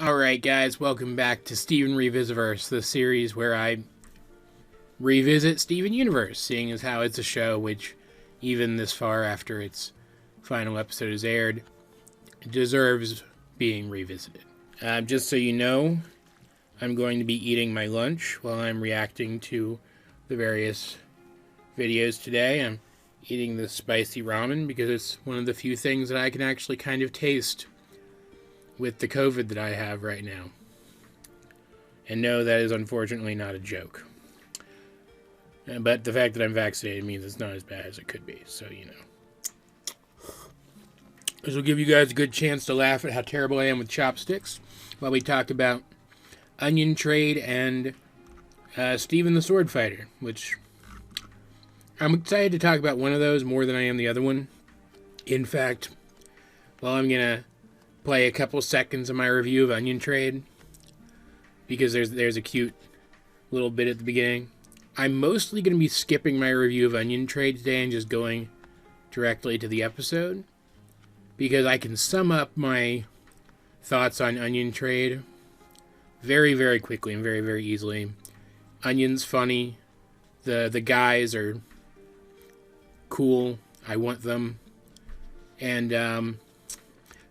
Alright guys, welcome back to Steven Revisi-Verse, the series where I revisit Steven Universe, seeing as how it's a show which, even this far after its final episode is aired, deserves being revisited. Just so you know, I'm going to be eating my lunch while I'm reacting to the various videos today. I'm eating the spicy ramen because it's one of the few things that I can actually kind of taste with the COVID that I have right now. And no, that is unfortunately not a joke. But the fact that I'm vaccinated means it's not as bad as it could be, so you know. This will give you guys a good chance to laugh at how terrible I am with chopsticks while we talk about onion trade and Steven the Sword Fighter, which I'm excited to talk about one of those more than I am the other one. In fact, well, I'm going to play a couple seconds of my review of Onion Trade because there's a cute little bit at the beginning. I'm mostly going to be skipping my review of Onion Trade today and just going directly to the episode because I can sum up my thoughts on Onion Trade very, very quickly and very, very easily. Onion's funny. The guys are cool. I want them. And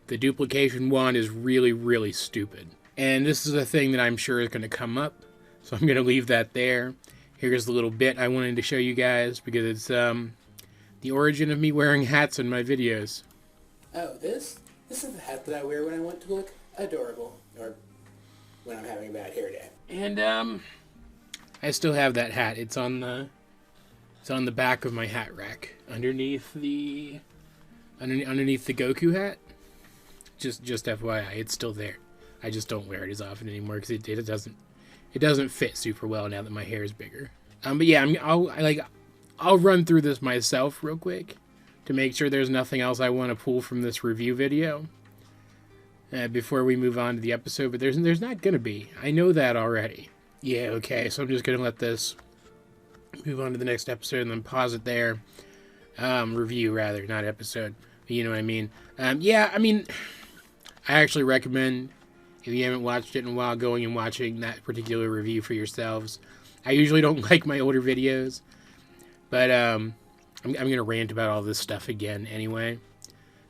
the duplication wand is really, really stupid. And this is a thing that I'm sure is going to come up, so I'm going to leave that there. Here's the little bit I wanted to show you guys, because it's the origin of me wearing hats in my videos. Oh, this is the hat that I wear when I want to look adorable, or when I'm having a bad hair day. And I still have that hat. It's on the back of my hat rack, underneath the Goku hat. Just FYI, it's still there. I just don't wear it as often anymore because it doesn't fit super well now that my hair is bigger. But yeah, I'll run through this myself real quick to make sure there's nothing else I want to pull from this review video before we move on to the episode. But there's not gonna be. I know that already. Yeah, okay. So I'm just gonna let this move on to the next episode and then pause it there. Review rather, not episode. But you know what I mean. Yeah, I mean, I actually recommend, if you haven't watched it in a while, going and watching that particular review for yourselves. I usually don't like my older videos, but I'm gonna rant about all this stuff again anyway.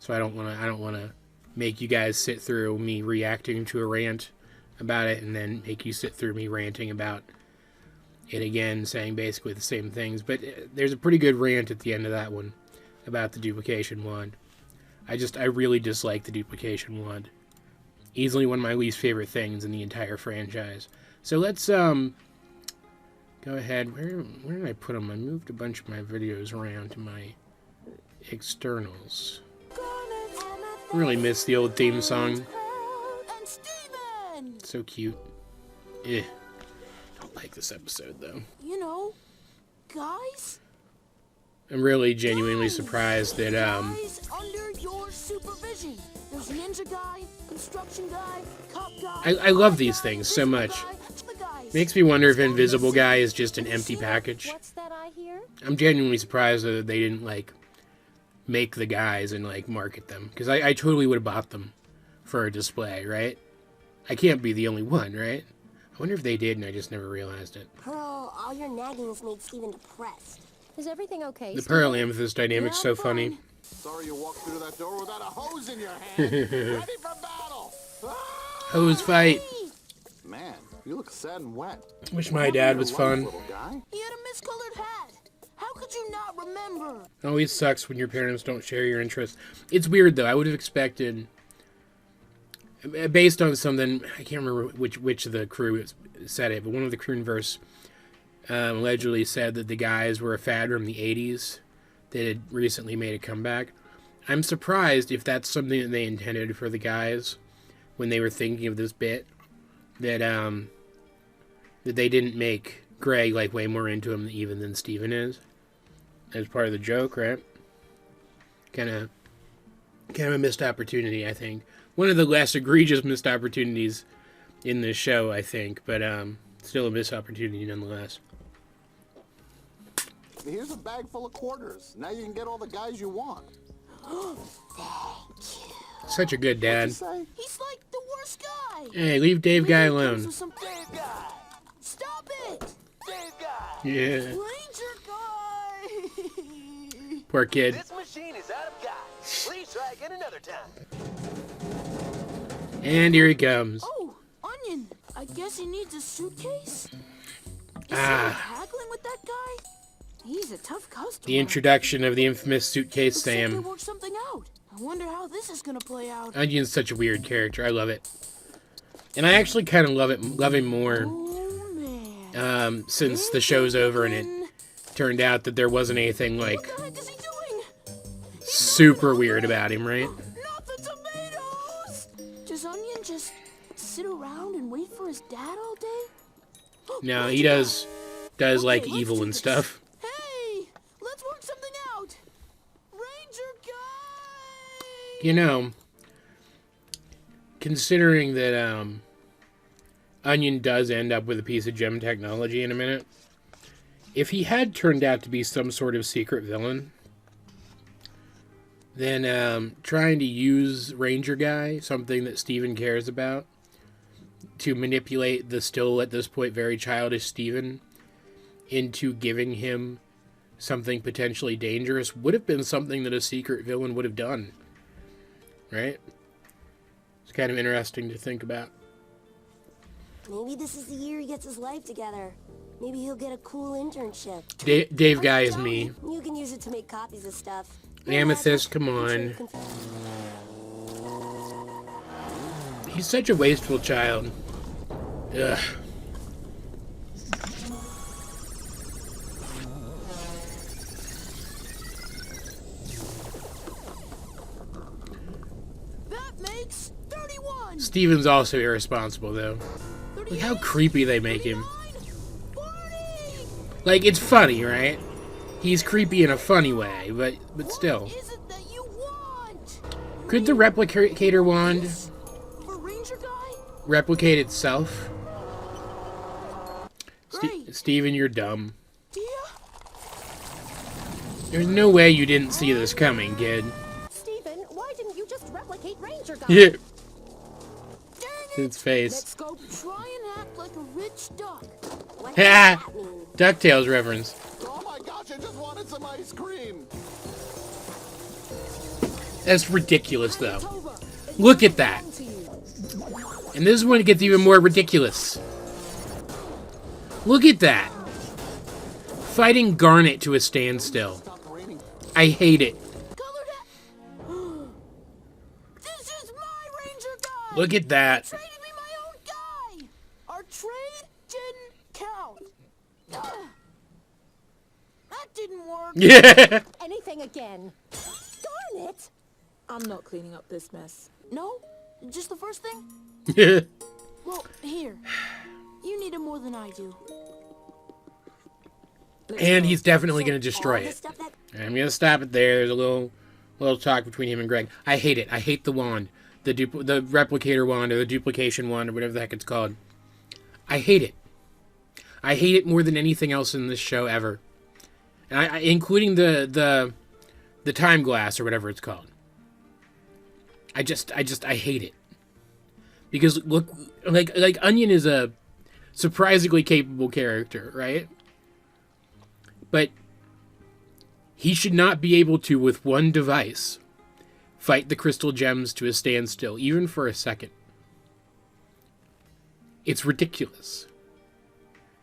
So I don't wanna make you guys sit through me reacting to a rant about it and then make you sit through me ranting about it again, saying basically the same things. But there's a pretty good rant at the end of that one about the duplication wand. I really dislike the duplication wand. Easily one of my least favorite things in the entire franchise. So let's go ahead. Where did I put them? I moved a bunch of my videos around to my externals. Really miss the old theme song. So cute. Don't like this episode though. You know, guys. I'm really genuinely surprised that Guys under your supervision. There's ninja guy, construction guy, cop guy. I love these things so much. Makes me wonder if Invisible Guy is just an empty package. What's that I hear? I'm genuinely surprised that they didn't like make the guys and like market them, because I totally would have bought them for a display, right? I can't be the only one, right? I wonder if they did and I just never realized it. Pearl, all your nagging's made Steven depressed. Is everything okay? The Pearl Amethyst dynamic's so funny. Sorry you walked through that door without a hose in your hand. Ready for battle. Hose fight. Man, you look sad and wet. Wish my dad was fun. Little guy. He had a miscolored hat. How could you not remember? It always sucks when your parents don't share your interests. It's weird though. I would have expected, based on something, I can't remember which of the crew said it, but one of the crewverse allegedly said that the guys were a fad from the 80s that had recently made a comeback. I'm surprised if that's something that they intended for the guys when they were thinking of this bit, that they didn't make Greg like way more into him even than Steven is, as part of the joke, right? Kind of a missed opportunity, I think. One of the less egregious missed opportunities in this show, I think, but still a missed opportunity nonetheless. Here's a bag full of quarters. Now you can get all the guys you want. Such a good dad. What'd you say? He's like the worst guy. guy. Hey, leave Dave guy Maybe he comes alone. with some Dave guy. Stop it. Dave guy. Yeah. Ranger guy. Poor kid. This machine is out of gas. Please try again another time. And here he comes. Oh, Onion. I guess he needs a suitcase. Is he haggling with that guy? He's a tough customer. The introduction of the infamous suitcase Looks like they Sam. worked something out. I wonder how this is gonna play out. Onion's such a weird character. I love it. And I actually kind of love him more Oh man. since the show's over and it turned out that there wasn't anything like What the heck is he doing? super weird about him, right? Not the tomatoes! Does Onion just sit around and wait for his dad all day? No, he does like let's evil do and this. stuff. Hey, let's work something out. Ranger guy. You know, considering that Onion does end up with a piece of gem technology in a minute, if he had turned out to be some sort of secret villain, then trying to use Ranger Guy, something that Steven cares about, to manipulate the still at this point very childish Steven into giving him something potentially dangerous would have been something that a secret villain would have done. Right? It's kind of interesting to think about. Maybe this is the year he gets his life together. Maybe he'll get a cool internship. Dave Guy is me. You can use it to make copies of stuff. Amethyst, come on. He's such a wasteful child. Ugh. That makes 31. Steven's also irresponsible, though. Look how creepy they make him. 40. Like, it's funny, right? He's creepy in a funny way, but still. What is it that you want? Could the replicator wand For Ranger guy? replicate itself? Great. Steven, you're dumb. Dear? There's no way you didn't see this coming, kid. Steven, why didn't you just replicate Ranger Guy? Yeah. Dang it. Its face. Let's go try and act like a rich duck. What does Ha! that mean? DuckTales reference. Oh my gosh, I just wanted some ice cream. That's ridiculous, though. Tova, Look at that. to you. And this is when it gets even more ridiculous. Look at that. Fighting Garnet to a standstill. Stop raining. I hate it. Color that. This is my Ranger guy. Look at that. Traded me my own guy. Our trade didn't count. That didn't work. Yeah. Anything again. Darn it! I'm not cleaning up this mess. No? Just the first thing? Yeah. Well, here. You need it more than I do. And he's definitely going to destroy All the it. stuff that I'm going to stop it there. There's a little talk between him and Greg. I hate it. I hate the wand. The replicator wand or the duplication wand or whatever the heck it's called. I hate it. I hate it more than anything else in this show ever. And I including the time glass or whatever it's called. I hate it. Because look, like Onion is a surprisingly capable character, right? But he should not be able to, with one device, fight the crystal gems to a standstill, even for a second. It's ridiculous.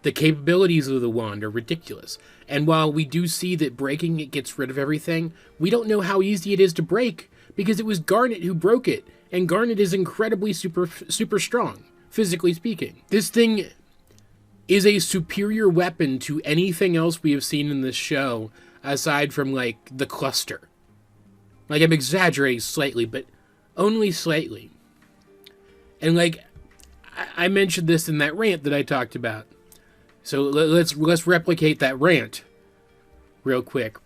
The capabilities of the wand are ridiculous. And while we do see that breaking it gets rid of everything, we don't know how easy it is to break, because it was Garnet who broke it, and Garnet is incredibly super strong, physically speaking. This thing is a superior weapon to anything else we have seen in this show, aside from, like, the cluster. Like, I'm exaggerating slightly, but only slightly. And, like, I mentioned this in that rant that I talked about. So let's replicate that rant real quick.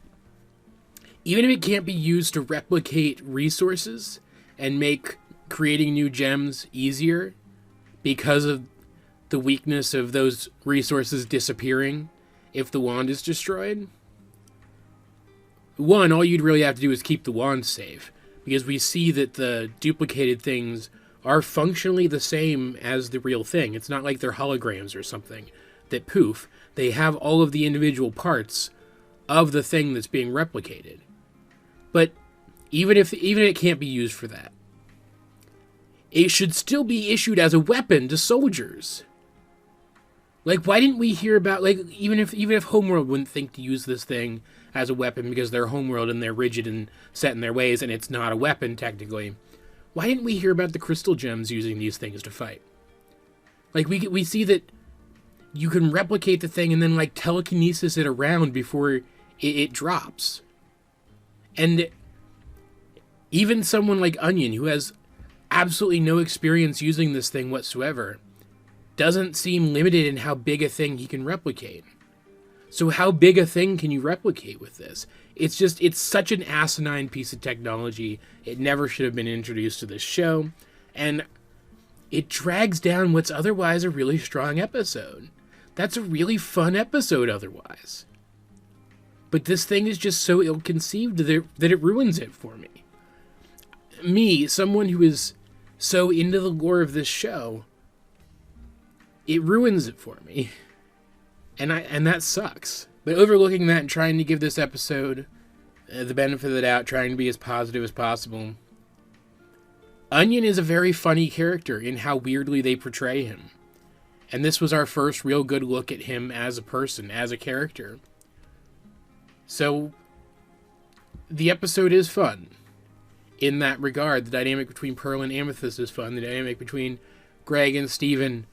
Even if it can't be used to replicate resources and make creating new gems easier because of the weakness of those resources disappearing if the wand is destroyed, one, all you'd really have to do is keep the wand safe, because we see that the duplicated things are functionally the same as the real thing. It's not like they're holograms or something that poof. They have all of the individual parts of the thing that's being replicated. But even if it can't be used for that, it should still be issued as a weapon to soldiers. Like, why didn't we hear about, like, even if Homeworld wouldn't think to use this thing as a weapon because they're Homeworld and they're rigid and set in their ways and it's not a weapon technically, why didn't we hear about the crystal gems using these things to fight? Like, we see that you can replicate the thing and then, like, telekinesis it around before it drops. And even someone like Onion, who has absolutely no experience using this thing whatsoever, doesn't seem limited in how big a thing he can replicate. So how big a thing can you replicate with this? It's such an asinine piece of technology. It never should have been introduced to this show. And it drags down what's otherwise a really strong episode. That's a really fun episode otherwise. But this thing is just so ill-conceived that it ruins it for me. Me, someone who is so into the lore of this show, it ruins it for me. And that sucks. But overlooking that and trying to give this episode the benefit of the doubt, trying to be as positive as possible, Onion is a very funny character in how weirdly they portray him. And this was our first real good look at him as a person, as a character. So, the episode is fun. In that regard, the dynamic between Pearl and Amethyst is fun. The dynamic between Greg and Steven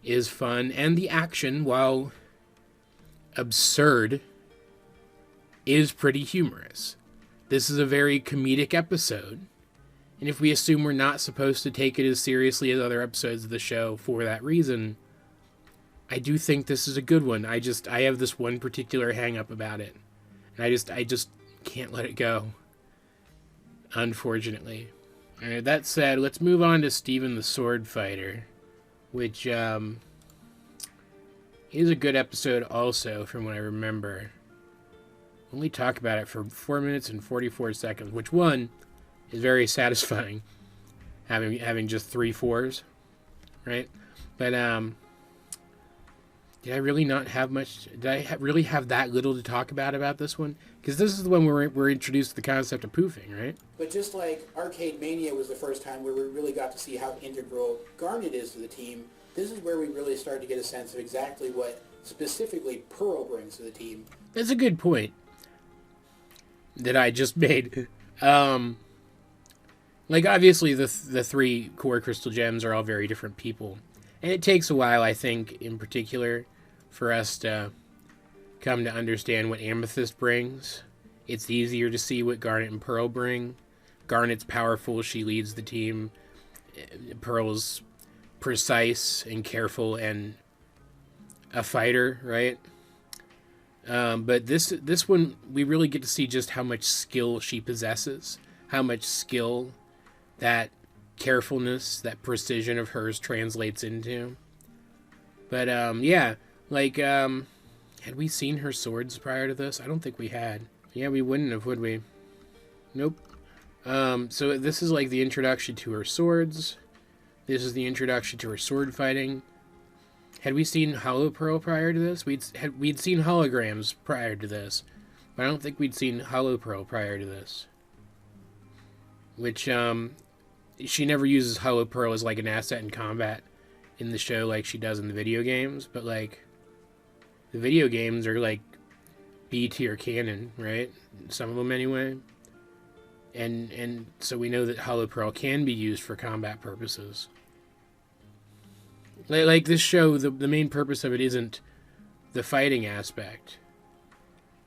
is fun. And the action, while absurd, is pretty humorous. This is a very comedic episode. And if we assume we're not supposed to take it as seriously as other episodes of the show for that reason, I do think this is a good one. I have this one particular hang-up about it. And I just can't let it go. Unfortunately. Alright, that said, let's move on to Steven the Sword Fighter, which is a good episode also, from what I remember. Only talk about it for 4 minutes and 44 seconds, which one is very satisfying, having just 3 4s, right? But did I really not have much? Did I really have that little to talk about this one? Because this is the one where we're introduced to the concept of poofing, right? But just like Arcade Mania was the first time where we really got to see how integral Garnet is to the team, this is where we really started to get a sense of exactly what specifically Pearl brings to the team. That's a good point that I just made. Like, obviously, the 3 core crystal gems are all very different people. And it takes a while, I think, in particular, for us to come to understand what Amethyst brings. It's easier to see what Garnet and Pearl bring. Garnet's powerful, she leads the team. Pearl's precise and careful and a fighter, right? But this one, we really get to see just how much skill she possesses. How much skill that carefulness, that precision of hers translates into. But, yeah, like, had we seen her swords prior to this? I don't think we had. Yeah, we wouldn't have, would we? Nope. So this is like the introduction to her swords. This is the introduction to her sword fighting. Had we seen Hollow Pearl prior to this? We'd seen holograms prior to this. But I don't think we'd seen Hollow Pearl prior to this. Which, she never uses Hollow Pearl as, like, an asset in combat in the show like she does in the video games. But, like, the video games are, like, B-tier canon, right? Some of them, anyway. And so we know that Hollow Pearl can be used for combat purposes. Like this show, the main purpose of it isn't the fighting aspect.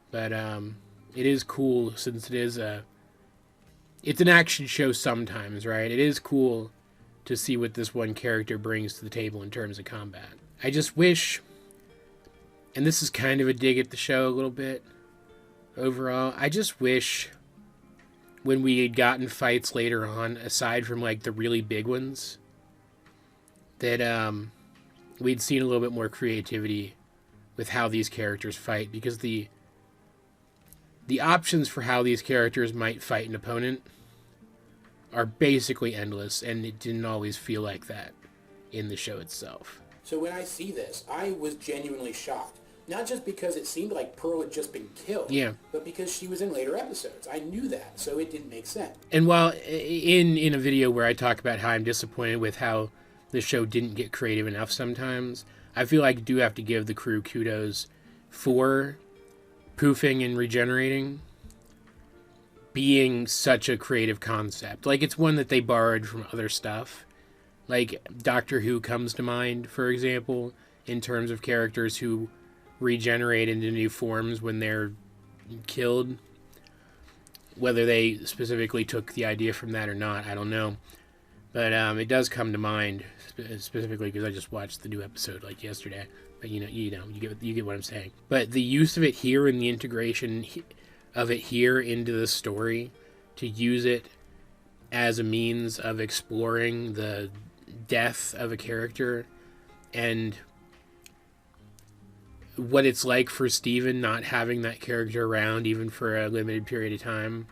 But, it is cool since it is it's an action show sometimes, right? It is cool to see what this one character brings to the table in terms of combat. I just wish, and this is kind of a dig at the show a little bit, overall, I just wish when we had gotten fights later on, aside from, like, the really big ones, that we'd seen a little bit more creativity with how these characters fight, because the options for how these characters might fight an opponent are basically endless, and it didn't always feel like that in the show itself. So when I see this, I was genuinely shocked. Not just because it seemed like Pearl had just been killed, yeah, but because she was in later episodes. I knew that, so it didn't make sense. And while in a video where I talk about how I'm disappointed with how the show didn't get creative enough sometimes, I feel like I do have to give the crew kudos for poofing and regenerating being such a creative concept. Like, it's one that they borrowed from other stuff. Like, Doctor Who comes to mind, for example, in terms of characters who regenerate into new forms when they're killed. Whether they specifically took the idea from that or not, I don't know. But it does come to mind, specifically because I just watched the new episode like yesterday. But you get what I'm saying. But the use of it here and the integration of it here into the story, to use it as a means of exploring the death of a character and what it's like for Steven not having that character around even for a limited period of time,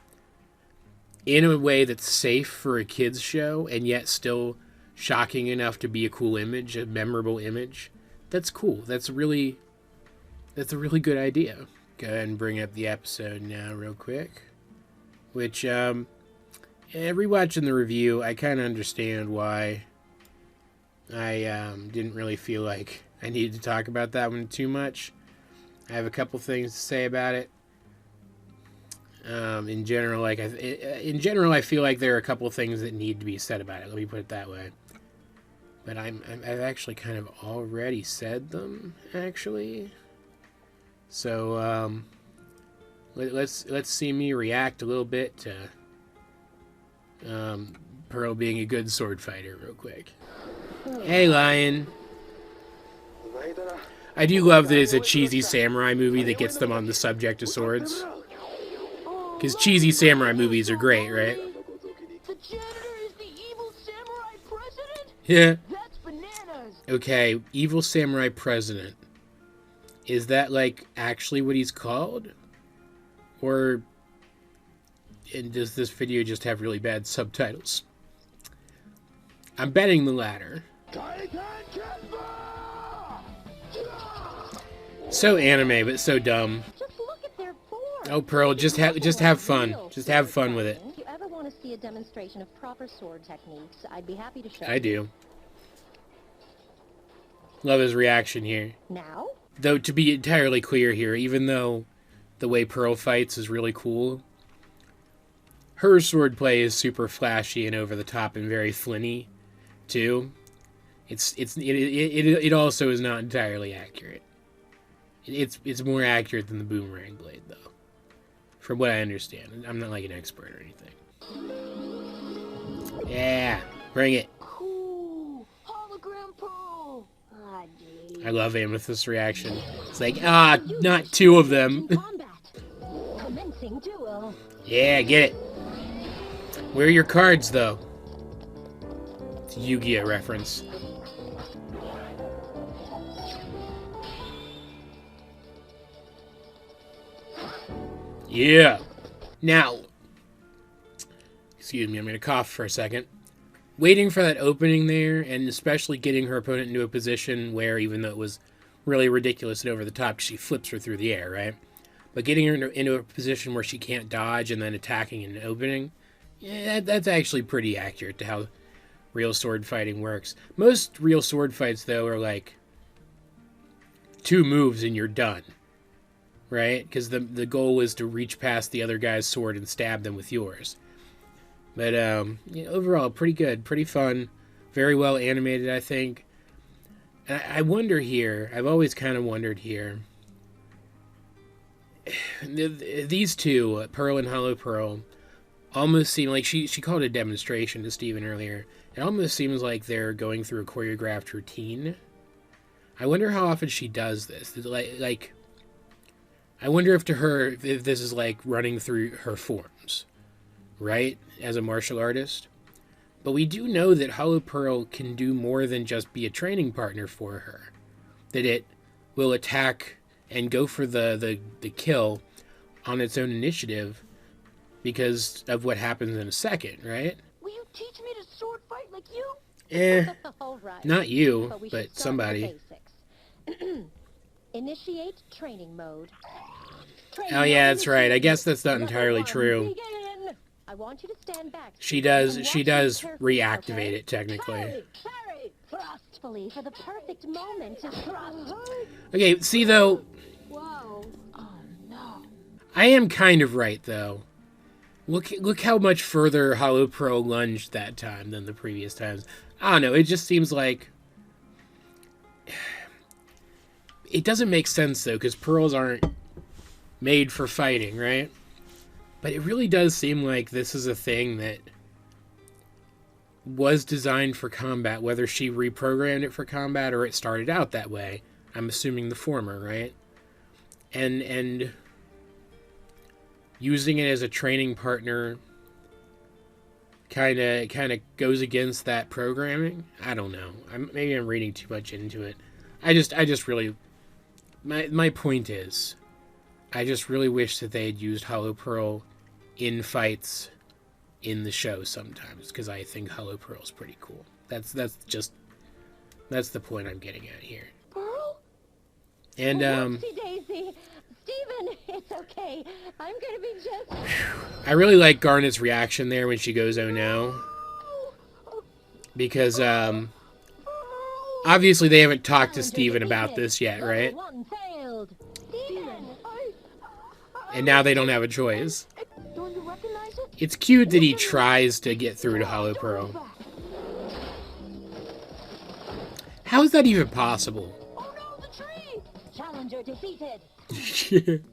in a way that's safe for a kid's show and yet still shocking enough to be a cool image, a memorable image. That's cool. That's a really good idea. Go ahead and bring up the episode now real quick. Which, rewatching the review, I kind of understand why I didn't really feel like I needed to talk about that one too much. I have a couple things to say about it. In general, I feel like there are a couple things that need to be said about it. Let me put it that way. But I've actually kind of already said them, actually. So let's see me react a little bit to Pearl being a good sword fighter, real quick. Hey, Lion. I do love that it's a cheesy samurai movie that gets them on the subject of swords. Because cheesy samurai movies are great, right? The janitor is the evil samurai president? Yeah. That's bananas. Okay, evil samurai president. Is that, like, actually what he's called? Or and does this video just have really bad subtitles? I'm betting the latter. So anime, but so dumb. Just look at their form. Oh, Pearl, just have fun. Just have fun with it. If you ever want to see a demonstration of proper sword techniques, I'd be happy to show I you. do. Love his reaction here. Now? Though, to be entirely clear here, even though the way Pearl fights is really cool, her swordplay is super flashy and over the top and very flinny, too. It also is not entirely accurate. It's more accurate than the boomerang blade, though, from what I understand. I'm not like an expert or anything. Yeah, bring it. Cool. Hologram Pearl. Ah, geez. I love Amethyst's reaction. It's like, not two of them. Combat. Commencing duel. Yeah, get it. Where are your cards, though? It's a Yu-Gi-Oh reference. Yeah. Now, excuse me, I'm going to cough for a second. Waiting for that opening there, and especially getting her opponent into a position where, even though it was really ridiculous and over the top, she flips her through the air, right? But getting her into a position where she can't dodge and then attacking and opening, yeah, that's actually pretty accurate to how real sword fighting works. Most real sword fights, though, are like 2 moves and you're done. Right? Because the goal is to reach past the other guy's sword and stab them with yours. But yeah, overall, pretty good, pretty fun, very well animated, I think. And I wonder here, I've always kind of wondered here, these two, Pearl and Hollow Pearl, almost seem like, she called it a demonstration to Steven earlier. It almost seems like they're going through a choreographed routine. I wonder how often she does this. Like, I wonder if to her, if this is like running through her forms, right? As a martial artist. But we do know that Hollow Pearl can do more than just be a training partner for her. That it will attack and go for the kill on its own initiative because of what happens in a second, right? We teach me to sword fight like you? All right. Not you, we should but start somebody. with the basics. Initiate training mode. Oh yeah, that's right. I guess that's not entirely true. Begin. I want you to stand back. She does and watch reactivate carefully, okay? it technically. Carry, thrustfully for the perfect moment to thrust. Okay, see though, Wow. Oh no. I am kind of right though. Look how much further Hollow Pearl lunged that time than the previous times. I don't know, it just seems like it doesn't make sense though, because pearls aren't made for fighting, right? But it really does seem like this is a thing that was designed for combat, whether she reprogrammed it for combat or it started out that way. I'm assuming the former, right? And using it as a training partner kind of goes against that programming. I don't know. Maybe I'm reading too much into it. I just really, my point is, I just really wish that they had used Hollow Pearl in fights in the show sometimes, because I think Hollow Pearl is pretty cool. That's the point I'm getting at here. Pearl? And Whoopsie daisy. Steven, it's okay. I'm gonna be just... I really like Garnet's reaction there when she goes, "Oh no," because obviously they haven't talked to Steven about this yet, right? One failed. Steven! And now they don't have a choice. Don't you recognize it? It's cute that he tries to get through to Hollow Pearl. How is that even possible? Oh no, the tree! Challenger defeated. It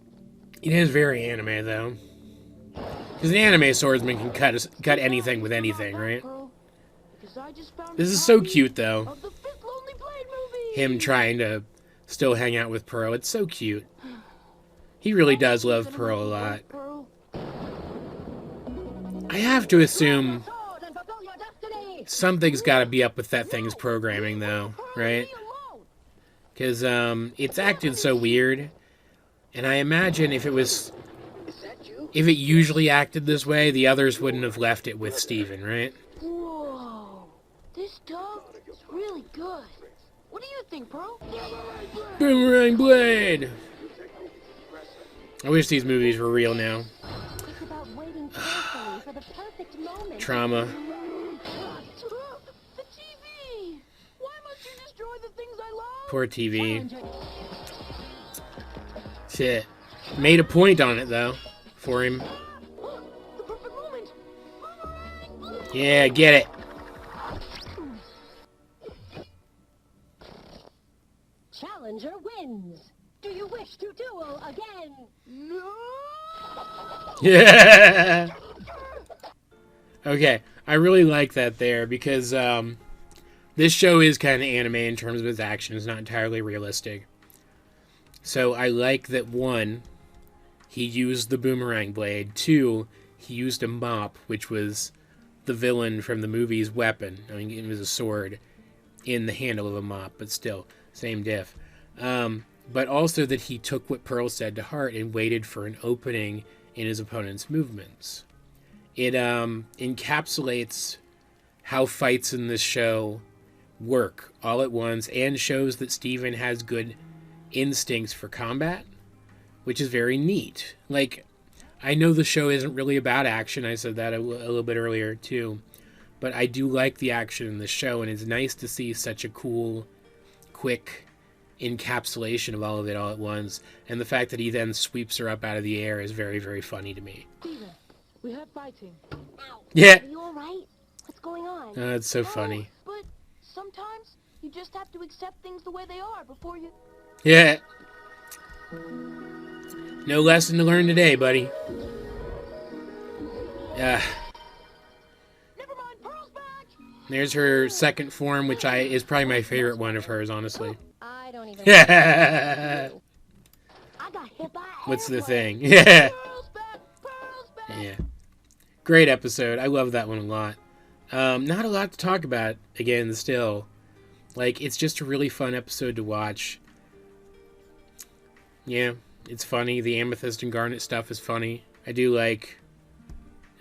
is very anime, though. Because an anime swordsman can cut anything with anything, right? Because I just found This a is so copy cute, though. of the fifth Lonely Blade movie. Him trying to still hang out with Pearl. It's so cute. He really does love Pearl a lot. Pearl. I have to assume Sword and fulfill your destiny. something's got to be up with that thing's programming, though, right? Because it's acted so weird. And I imagine if it usually acted this way, the others wouldn't have left it with Steven, right? Whoa, this dog is really good. What do you think, Pearl? Boomerang Blade! I wish these movies were real now. It's about waiting carefully for the perfect moment. Trauma. The TV! Why must you destroy the things I love? Poor TV. Challenger. Shit. Made a point on it, though, for him. The perfect moment. Yeah, get it. Challenger wins. Do you wish to duel again? No! Yeah. Okay, I really like that there because this show is kind of anime in terms of its action. It's not entirely realistic. So I like that, one, he used the boomerang blade. Two, he used a mop, which was the villain from the movie's weapon. I mean, it was a sword in the handle of a mop, but still, same diff. But also that he took what Pearl said to heart and waited for an opening in his opponent's movements. It encapsulates how fights in this show work all at once and shows that Steven has good instincts for combat, which is very neat. Like, I know the show isn't really about action. I said that a little bit earlier too, but I do like the action in the show, and it's nice to see such a cool, quick encapsulation of all of it all at once. And the fact that he then sweeps her up out of the air is very, very funny to me. Steven, we have fighting. Ow. Yeah. Are you alright? What's going on? It's so funny. But sometimes you just have to accept things the way they are before you... Yeah. No lesson to learn today, buddy. Never mind, Pearl's back! There's her second form, which is probably my favorite one of hers, honestly. I don't even Yeah. I got hit by a What's the airplane. thing? Yeah. Pearl's back! Pearl's back! Yeah. Great episode. I love that one a lot. Not a lot to talk about, again, still. Like, it's just a really fun episode to watch. Yeah, it's funny. The Amethyst and Garnet stuff is funny. I do like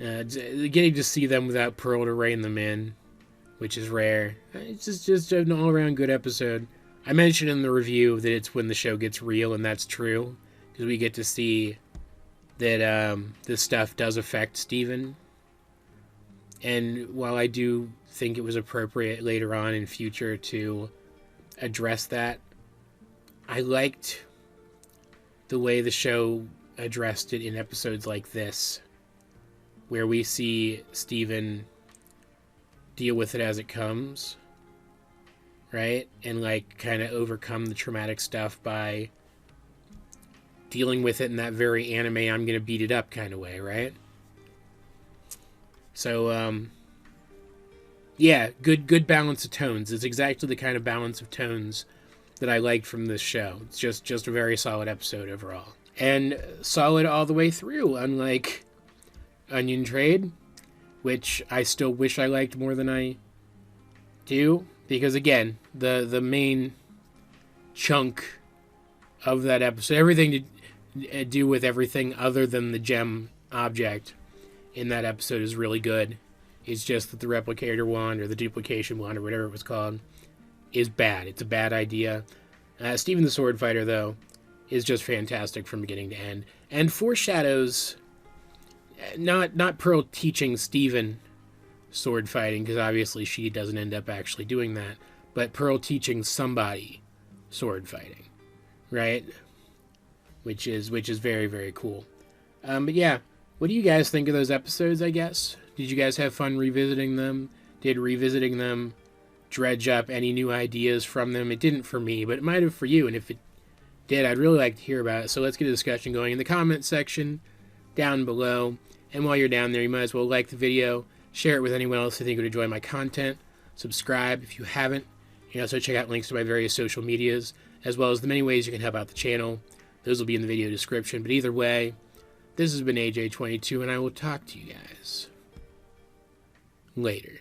Getting to see them without Pearl to rein them in, which is rare. It's just an all-around good episode. I mentioned in the review that it's when the show gets real, and that's true, because we get to see that this stuff does affect Steven. And while I do think it was appropriate later on in future to address that, I liked the way the show addressed it in episodes like this, where we see Steven deal with it as it comes, right? And like kind of overcome the traumatic stuff by dealing with it in that very anime I'm gonna beat it up kind of way, right? So yeah, good balance of tones. It's exactly the kind of balance of tones that I liked from this show. It's just a very solid episode overall, and solid all the way through, unlike Onion Trade, which I still wish I liked more than I do, because again, the main chunk of that episode, everything to do with everything other than the gem object in that episode is really good. It's just that the replicator wand, or the duplication wand, or whatever it was called, is bad. It's a bad idea. Steven the Sword Fighter, though, is just fantastic from beginning to end, and foreshadows not Pearl teaching Steven sword fighting, because obviously she doesn't end up actually doing that, but Pearl teaching somebody sword fighting, right? Which is very, very cool. But yeah, what do you guys think of those episodes, I guess? Did you guys have fun revisiting them? Did revisiting them dredge up any new ideas from them? It didn't for me, but it might have for you, and if it did, I'd really like to hear about it. So let's get a discussion going in the comment section down below. And while you're down there, you might as well like the video, share it with anyone else who think would enjoy my content, subscribe if you haven't. You can also check out links to my various social medias, as well as the many ways you can help out the channel. Those will be in the video description. But either way, this has been AJ22, and I will talk to you guys later.